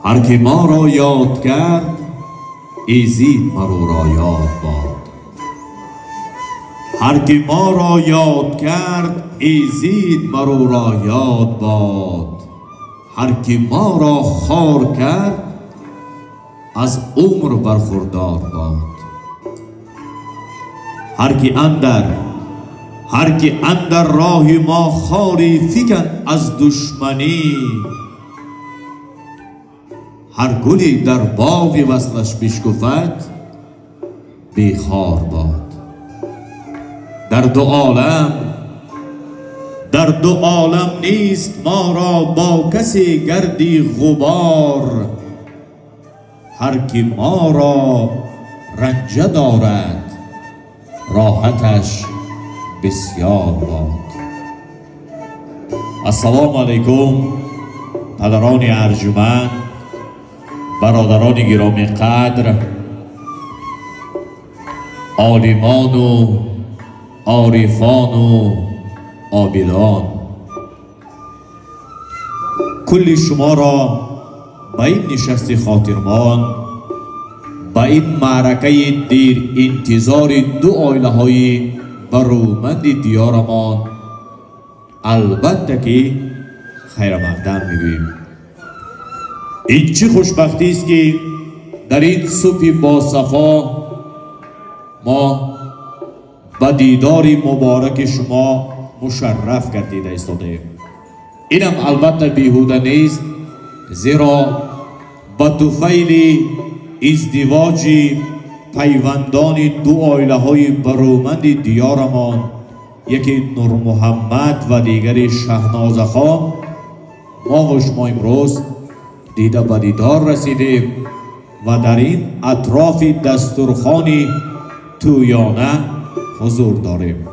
هر که ما را یاد کرد ایزید مرو را یاد باد. هر که ما را یاد کرد ایزید مرو را یاد باد. هر که ما را خوار کرد از عمر برخوردار باد. هر که اندر راه ما خاری فکن از دشمنی، هر گلی در باغ وصلش بشکفد بی خار باد. در دو عالم نیست ما را با کسی گردی غبار. هر که ما را رنجه دارد راحتش بسیار باد. السلام علیکم پدران ارجمند، برادران گرامی قدر، عالمان و عارفان و عابدان، کل شما را به این نشست خاطرمان، به این معرکه دیر انتظار دو عائله های برومند دیارمان البته که خیر مقدم میگوییم. این چه خوشبختی است که در این صبح با صفا ما به دیدار مبارک شما مشرف گردیده ایستادیم. اینم البته بیهوده نیست، زیرا به طفیل ازدواج پیوندان دو عائله های برومند دیارمان، یکی نور محمد و دیگری شهناز خان، ما و شما امروز دیده به دیدار رسیدیم و در این اطراف دسترخوان تویانه حضور داریم.